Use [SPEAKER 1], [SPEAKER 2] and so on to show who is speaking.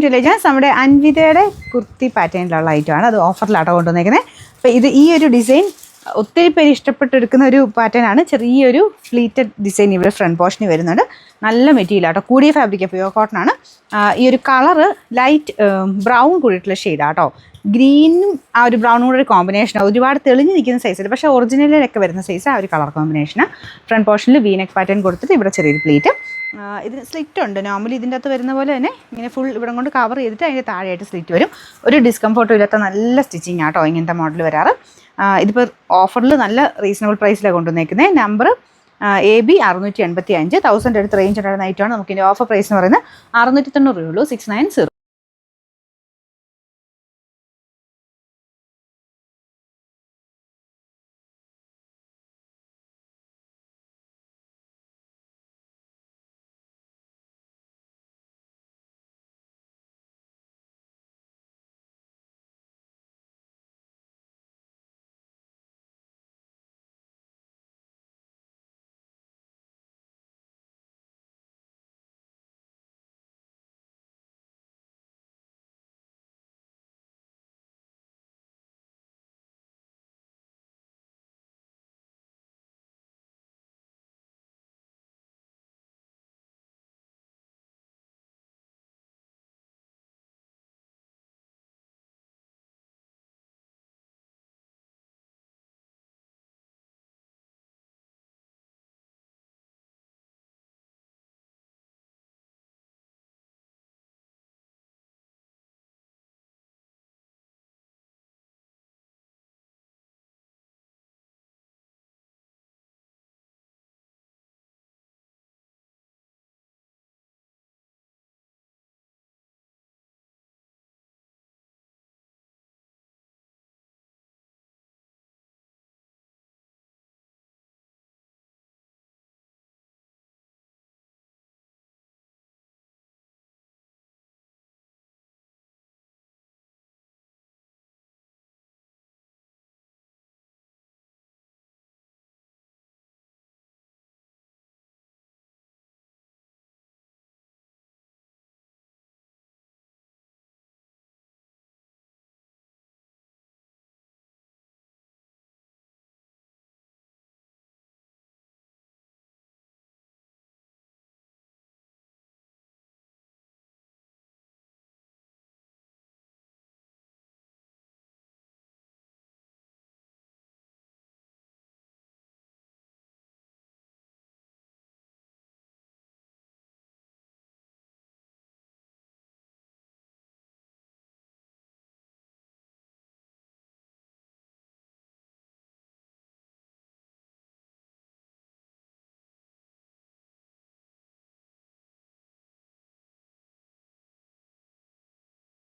[SPEAKER 1] To legends. നമ്മുടെ അൻവിതയുടെ കുർത്തി പാറ്റേണിലുള്ള ഐറ്റമാണ്. അത് ഓഫറിലാട്ടോ കൊണ്ടുവന്നേക്കുന്നത്. അപ്പോൾ ഈ ഒരു ഡിസൈൻ ഒത്തിരി പേര് ഇഷ്ടപ്പെട്ടെടുക്കുന്ന ഒരു പാറ്റേൺ ആണ്. ചെറിയൊരു ഫ്ലീറ്റഡ് ഡിസൈൻ ഇവിടെ ഫ്രണ്ട് പോർഷനിൽ വരുന്നുണ്ട്. നല്ല മെറ്റീരിയൽ ആട്ടോ, കൂടിയ ഫാബ്രിക്, പ്യുവർ കോട്ടൺ ആണ്. ഈ ഒരു കളറ് ലൈറ്റ് ബ്രൗൺ കൂടിയിട്ടുള്ള ഷെയ്ഡാട്ടോ. ഗ്രീനും ആ ഒരു ബ്രൗണും കൂടെ ഒരു കോമ്പിനേഷനാണ്. ഒരുപാട് തെളിഞ്ഞ് നിൽക്കുന്ന സൈസിൽ, പക്ഷേ ഒറിജിനലിലൊക്കെ വരുന്ന സൈസ് ആ ഒരു കളർ കോമ്പിനേഷനാണ്. ഫ്രണ്ട് പോർഷനിൽ വീനെക്ക് പാറ്റേൺ കൊടുത്തിട്ട് ഇവിടെ ചെറിയൊരു പ്ലീറ്റ്. ഇതിന് സ്ലിറ്റ് ഉണ്ട്. നോർമലി ഇതിൻ്റെ അകത്ത് വരുന്ന പോലെ തന്നെ ഇങ്ങനെ ഫുൾ ഇവിടെ കൊണ്ട് കവർ ചെയ്തിട്ട് അതിൻ്റെ താഴെയായിട്ട് സ്ലിറ്റ് വരും. ഒരു ഡിസ്കംഫോർട്ടും ഇല്ലാത്ത നല്ല സ്റ്റിച്ചിങ് ആട്ടോ ഇങ്ങനത്തെ മോഡൽ വരാറ്. ഇതിപ്പോൾ ഓഫറിൽ നല്ല റീസണബിൾ പ്രൈസിലാണ് കൊണ്ടുവന്നേക്കുന്നത്. നമ്പർ AB 685, 1000 അടുത്ത് റേഞ്ച് ഉണ്ടായിരുന്ന ഐറ്റമാണ്. നമുക്കിതിൻ്റെ ഓഫർ പ്രൈസ് എന്ന് പറയുന്നത് 690 രൂപയുള്ളൂ. 690.